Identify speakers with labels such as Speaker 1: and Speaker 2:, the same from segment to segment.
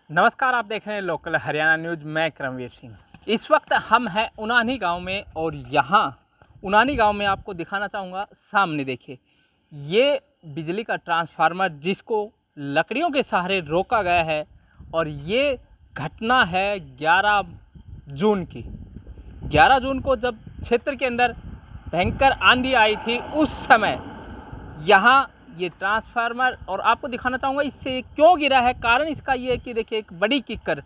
Speaker 1: नमस्कार, आप देख रहे हैं लोकल हरियाणा न्यूज़। मैं क्रमवीर सिंह। इस वक्त हम हैं उनानी गांव में और यहाँ उनानी गांव में आपको दिखाना चाहूँगा। सामने देखिए, ये बिजली का ट्रांसफार्मर जिसको लकड़ियों के सहारे रोका गया है और ये घटना है 11 जून की। 11 जून को जब क्षेत्र के अंदर भयंकर आंधी आई थी, उस समय यहाँ ये ट्रांसफार्मर, और आपको दिखाना चाहूँगा इससे क्यों गिरा है। कारण इसका ये है कि देखिए, एक बड़ी किक्कर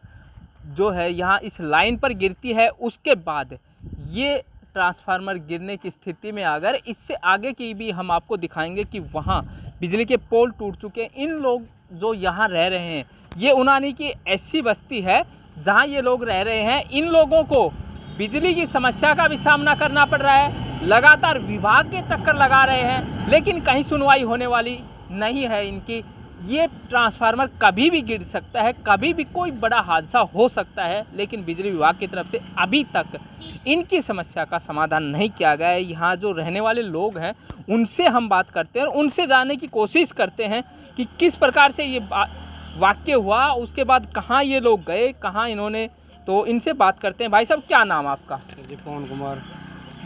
Speaker 1: जो है यहाँ इस लाइन पर गिरती है, उसके बाद ये ट्रांसफार्मर गिरने की स्थिति में अगर इससे आगे की भी हम आपको दिखाएंगे कि वहाँ बिजली के पोल टूट चुके हैं। इन लोग जो यहाँ रह रहे हैं, ये उनानी की ऐसी बस्ती है जहाँ ये लोग रह रहे हैं। इन लोगों को बिजली की समस्या का भी सामना करना पड़ रहा है। लगातार विभाग के चक्कर लगा रहे हैं, लेकिन कहीं सुनवाई होने वाली नहीं है इनकी। ये ट्रांसफार्मर कभी भी गिर सकता है, कभी भी कोई बड़ा हादसा हो सकता है, लेकिन बिजली विभाग की तरफ से अभी तक इनकी समस्या का समाधान नहीं किया गया है। यहाँ जो रहने वाले लोग हैं उनसे हम बात करते हैं और उनसे जानने की कोशिश करते हैं कि किस प्रकार से ये वाक्य हुआ, उसके बाद कहाँ ये लोग गए, कहाँ इन्होंने। तो इनसे बात करते हैं। भाई साहब, क्या नाम आपका?
Speaker 2: जी, पवन कुमार।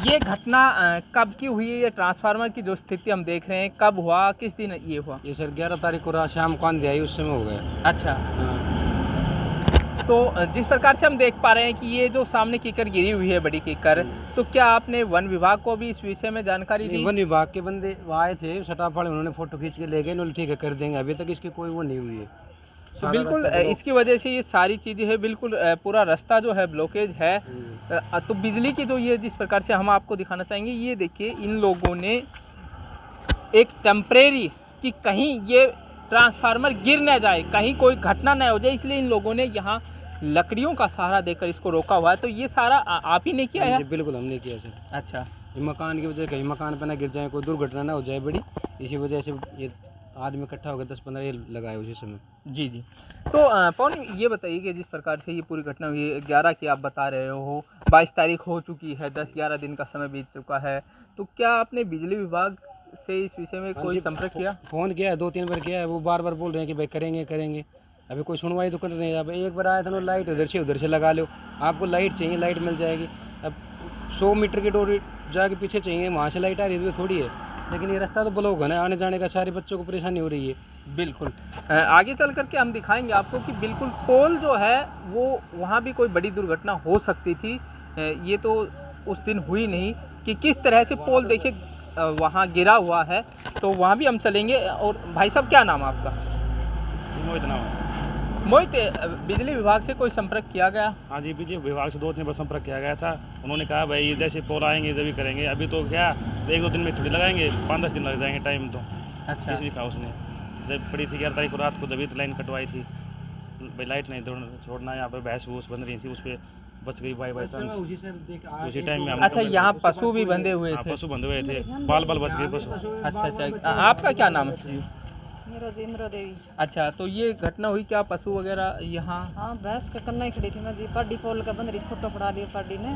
Speaker 1: ये घटना कब की हुई है? ये ट्रांसफार्मर की जो स्थिति हम देख रहे हैं, कब हुआ, किस दिन ये हुआ?
Speaker 2: ये सर 11 तारीख को रात शाम को आंधी आई, उस समय हो गया।
Speaker 1: अच्छा,
Speaker 2: हाँ।
Speaker 1: तो जिस प्रकार से हम देख पा रहे हैं कि ये जो सामने कीकर गिरी हुई है, बड़ी कीकर, तो क्या आपने वन विभाग को भी इस विषय में जानकारी दी?
Speaker 2: वन विभाग के बंदे आए थे, सटाफट उन्होंने फोटो खींच के ले गए, उन्होंने ठीक है कर देंगे। अभी तक इसकी कोई वो नहीं हुई है।
Speaker 1: तो बिल्कुल इसकी वजह से ये सारी चीज़ें है, बिल्कुल पूरा रास्ता जो है ब्लॉकेज है। तो बिजली की जो ये जिस प्रकार से हम आपको दिखाना चाहेंगे, ये देखिए, इन लोगों ने एक टेम्परेरी कि कहीं ये ट्रांसफार्मर गिर न जाए, कहीं कोई घटना न हो जाए, इसलिए इन लोगों ने यहाँ लकड़ियों का सहारा देकर इसको रोका हुआ है। तो ये सारा आप ही ने किया है?
Speaker 2: बिल्कुल हमने किया सर।
Speaker 1: अच्छा,
Speaker 2: ये मकान की वजह, कहीं मकान पर ना गिर जाए, कोई दुर्घटना ना हो जाए बड़ी, इसी वजह से ये आदमी इकट्ठा हो गया, 10-15 ये लगाए उसी समय।
Speaker 1: जी जी। तो पवन, ये बताइए कि जिस प्रकार से ये पूरी घटना हुई है, 11 की आप बता रहे हो, 22 तारीख हो चुकी है, 10-11 दिन का समय बीत चुका है, तो क्या आपने बिजली विभाग से इस विषय में कोई संपर्क किया?
Speaker 2: फ़ोन किया है, 2-3 बार किया है। वो बार बार बोल रहे हैं कि भाई करेंगे करेंगे। अभी कोई सुनवाई तो कर रहे हैं। अब एक बार आया था ना, लाइट उधर से लगा लो, आपको लाइट चाहिए, लाइट मिल जाएगी। अब 100 मीटर की डोरी जाके पीछे चाहिए, वहाँ से लाइट आ रही है, तो थोड़ी है। लेकिन ये रास्ता तो ब्लॉक है ना, आने जाने का सारे बच्चों को परेशानी हो रही है।
Speaker 1: बिल्कुल, आगे चल करके हम दिखाएंगे आपको कि बिल्कुल पोल जो है वो वहाँ भी कोई बड़ी दुर्घटना हो सकती थी। ये तो उस दिन हुई नहीं कि किस तरह से पोल देखिए वहाँ गिरा हुआ है, तो वहाँ भी हम चलेंगे। और भाई साहब, क्या नाम आपका?
Speaker 3: मोहित नाम।
Speaker 1: मोहित, बिजली विभाग से कोई संपर्क किया गया?
Speaker 3: हाँ जी, बिजली विभाग से 2-3 बार संपर्क किया गया था। उन्होंने कहा भाई जैसे पोल आएंगे जब भी करेंगे। अभी तो क्या 1-2 दिन में थोड़ी लगाएंगे, 5-10 दिन लग जाएंगे टाइम तो।
Speaker 1: अच्छा,
Speaker 3: इसलिए कहा उसने। जब पड़ी थी 11 तारीख को रात को, जब लाइन कटवाई थी, भाई लाइट नहीं छोड़ना, यहाँ पर भैंस भूस बंध रही थी, उस पर बच गई बाई चांस उसी टाइम में।
Speaker 1: अच्छा, यहाँ पशु भी बंधे हुए थे?
Speaker 3: पशु बंधे हुए थे, बाल बच गए पशु।
Speaker 1: अच्छा अच्छा, आपका क्या नाम है?
Speaker 4: मेरा इंद्रा देवी।
Speaker 1: अच्छा, तो ये घटना हुई, क्या पशु वगैरह यहाँ?
Speaker 4: हाँ, भैंस का कन्ना ही खड़ी थी मैं जी, पाडी पोल का बंद रही थी, फोटो पड़ा रही पाडी ने,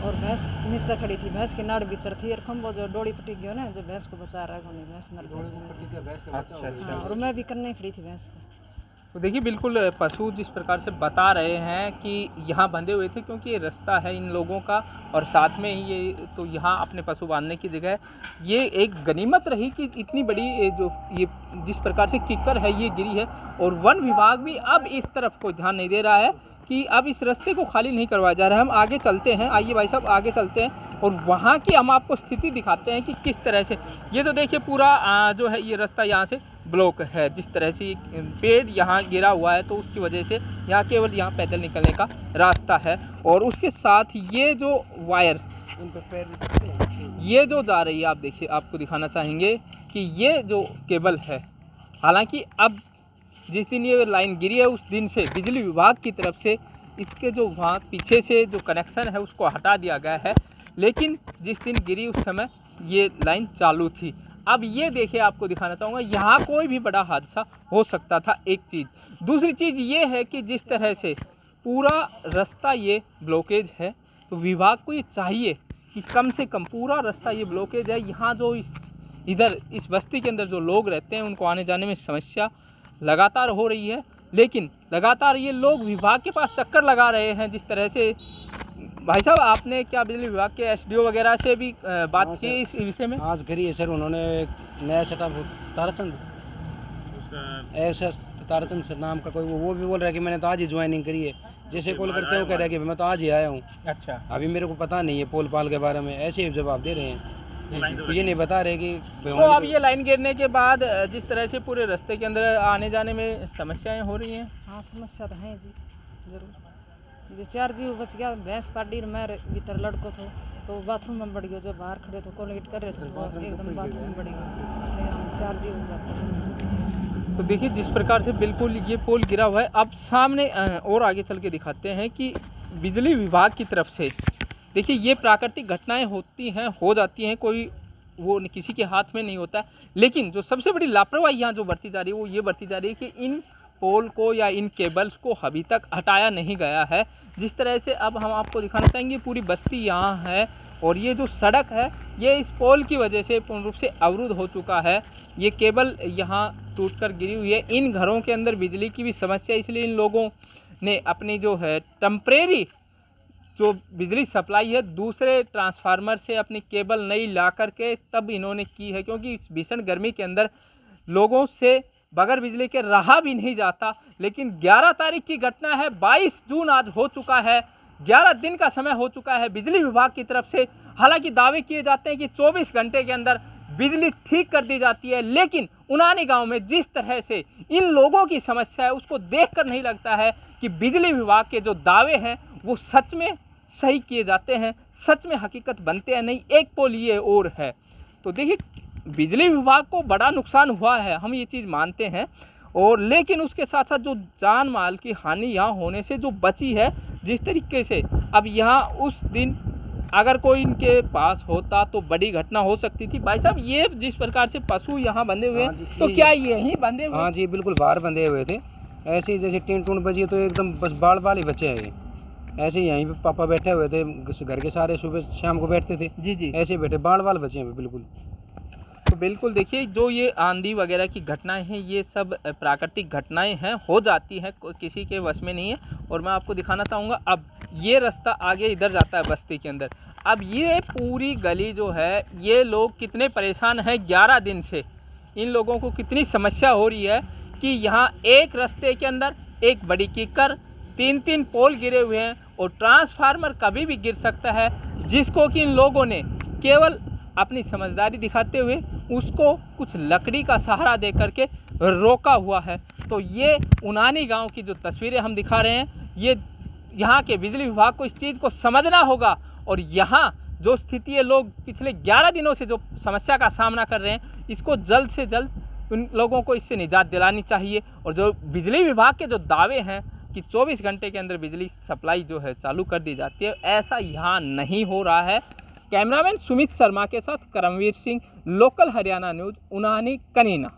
Speaker 4: और भैंस नीचे खड़ी थी, भैंस की नाड़ भीतर थी, और खम्बो जो डोरी पटी गयो ना, जो भैंस को बचा रहा है, भैंस मर गई।
Speaker 1: अच्छा अच्छा।
Speaker 4: और मैं भी कन्ना ही खड़ी थी भैंस का।
Speaker 1: तो देखिए, बिल्कुल पशु जिस प्रकार से बता रहे हैं कि यहाँ बंधे हुए थे, क्योंकि ये रास्ता है इन लोगों का, और साथ में ही ये तो यहाँ अपने पशु बांधने की जगह ये एक गनीमत रही कि इतनी बड़ी जो ये जिस प्रकार से कीकर है ये गिरी है। और वन विभाग भी अब इस तरफ कोई ध्यान नहीं दे रहा है कि अब इस रास्ते को खाली नहीं करवाया जा रहा है। हम आगे चलते हैं, आइए भाई साहब आगे चलते हैं और वहाँ की हम आपको स्थिति दिखाते हैं कि किस तरह से ये तो देखिए पूरा जो है ये रास्ता यहाँ से ब्लॉक है। जिस तरह से पेड़ यहाँ गिरा हुआ है, तो उसकी वजह से यहाँ केवल यहाँ पैदल निकलने का रास्ता है। और उसके साथ ये जो वायर ये जो जा रही है, आप देखिए, आपको दिखाना चाहेंगे कि ये जो केबल है, हालांकि अब जिस दिन ये लाइन गिरी है उस दिन से बिजली विभाग की तरफ से इसके जो वहाँ पीछे से जो कनेक्शन है उसको हटा दिया गया है, लेकिन जिस दिन गिरी उस समय ये लाइन चालू थी। अब ये देखिए, आपको दिखाना चाहूँगा, यहाँ कोई भी बड़ा हादसा हो सकता था, एक चीज़। दूसरी चीज़ ये है कि जिस तरह से पूरा रास्ता ये ब्लॉकेज है, तो विभाग को ये चाहिए कि कम से कम पूरा रास्ता ये ब्लॉकेज है, यहाँ जो इधर इस बस्ती के अंदर जो लोग रहते हैं उनको आने जाने में समस्या लगातार हो रही है, लेकिन लगातार ये लोग विभाग के पास चक्कर लगा रहे हैं। जिस तरह से भाई साहब, आपने क्या बिजली विभाग के एसडीओ वगैरह से भी बात की इस विषय में?
Speaker 2: आज करी है सर, उन्होंने एक नया सेटअप ताराचंद ऐसा ताराचंद सर नाम का कोई, वो भी बोल रहा है कि मैंने तो आज ही ज्वाइनिंग करी है। जैसे कॉल करते हो कह रहा है कि मैं तो आज ही आया हूँ,
Speaker 1: अच्छा,
Speaker 2: अभी मेरे को पता नहीं है पोल पाल के बारे में, ऐसे ही जवाब दे रहे हैं। तो ये नहीं बता रहे कि
Speaker 1: तो अब ये लाइन गिरने के बाद जिस तरह से पूरे रास्ते के अंदर आने जाने में समस्याएं हो रही हैं।
Speaker 4: हाँ समस्या तो है जी, जरूर। जो 4 जीव बच गया, भैंस पाडी मैं भीतर लड़को थो तो बाथरूम में बढ़ गयो, जो बाहर खड़े थे कोलगेट कर रहे थे तो एकदम बाथरूम में बढ़ गया, इसलिए हम 4 जीव हो जाते हैं।
Speaker 1: तो देखिए जिस प्रकार से बिल्कुल ये पोल गिरा हुआ है। अब सामने और आगे चल के दिखाते हैं कि बिजली विभाग की तरफ से देखिए ये प्राकृतिक घटनाएं होती हैं, हो जाती हैं, कोई वो किसी के हाथ में नहीं होता है। लेकिन जो सबसे बड़ी लापरवाही यहाँ जो बरती जा रही है वो ये बरती जा रही है कि इन पोल को या इन केबल्स को अभी तक हटाया नहीं गया है। जिस तरह से अब हम आपको दिखाना चाहेंगे, पूरी बस्ती यहाँ है और ये जो सड़क है ये इस पोल की वजह से पूर्ण रूप से अवरुद्ध हो चुका है। ये केबल यहाँ टूटकर गिरी हुई है। इन घरों के अंदर बिजली की भी समस्या, इसलिए इन लोगों ने अपनी जो है टेम्परेरी जो बिजली सप्लाई है दूसरे ट्रांसफार्मर से अपनी केबल नई ला करके तब इन्होंने की है, क्योंकि इस भीषण गर्मी के अंदर लोगों से बगैर बिजली के रहा भी नहीं जाता। लेकिन 11 तारीख की घटना है, 22 जून आज हो चुका है, 11 दिन का समय हो चुका है। बिजली विभाग की तरफ से हालांकि दावे किए जाते हैं कि 24 घंटे के अंदर बिजली ठीक कर दी जाती है, लेकिन उनानी गांव में जिस तरह से इन लोगों की समस्या है उसको देखकर नहीं लगता है कि बिजली विभाग के जो दावे हैं वो सच में सही किए जाते हैं, सच में हकीकत बनते हैं नहीं। एक पोल ये और है। तो देखिए बिजली विभाग को बड़ा नुकसान हुआ है, हम ये चीज़ मानते हैं, और लेकिन उसके साथ साथ जो जान माल की हानि यहाँ होने से जो बची है, जिस तरीके से अब यहाँ उस दिन अगर कोई इनके पास होता तो बड़ी घटना हो सकती थी। भाई साहब ये जिस प्रकार से पशु यहाँ बंधे हुए हैं, तो क्या यहीं बंधे हुए?
Speaker 2: हाँ जी बिल्कुल बाहर बंधे हुए थे, ऐसे ही जैसे टीन टून बजी तो एकदम बस बाल बाल ही बचे हैं। ऐसे ही यहीं पे पापा बैठे हुए थे, घर के सारे सुबह शाम को बैठते थे
Speaker 1: जी जी,
Speaker 2: ऐसे बैठे बाल बाल बचे हैं बिल्कुल।
Speaker 1: तो बिल्कुल देखिए जो ये आंधी वगैरह की घटनाएं हैं ये सब प्राकृतिक घटनाएं हैं, हो जाती हैं, किसी के वश में नहीं है। और मैं आपको दिखाना चाहूँगा, अब ये रास्ता आगे इधर जाता है बस्ती के अंदर। अब ये पूरी गली जो है, ये लोग कितने परेशान हैं 11 दिन से, इन लोगों को कितनी समस्या हो रही है कि यहाँ एक रास्ते के अंदर एक बड़ी कीकर, 3-3 पोल गिरे हुए हैं और ट्रांसफार्मर कभी भी गिर सकता है, जिसको कि इन लोगों ने केवल अपनी समझदारी दिखाते हुए उसको कुछ लकड़ी का सहारा दे करके रोका हुआ है। तो ये उनानी गांव की जो तस्वीरें हम दिखा रहे हैं, ये यहाँ के बिजली विभाग को इस चीज़ को समझना होगा, और यहाँ जो स्थिति है, लोग पिछले 11 दिनों से जो समस्या का सामना कर रहे हैं, इसको जल्द से जल्द उन लोगों को इससे निजात दिलानी चाहिए। और जो बिजली विभाग के जो दावे हैं कि 24 घंटे के अंदर बिजली सप्लाई जो है चालू कर दी जाती है, ऐसा यहाँ नहीं हो रहा है। कैमरामैन सुमित शर्मा के साथ करमवीर सिंह, लोकल हरियाणा न्यूज़, उनानी कनीना।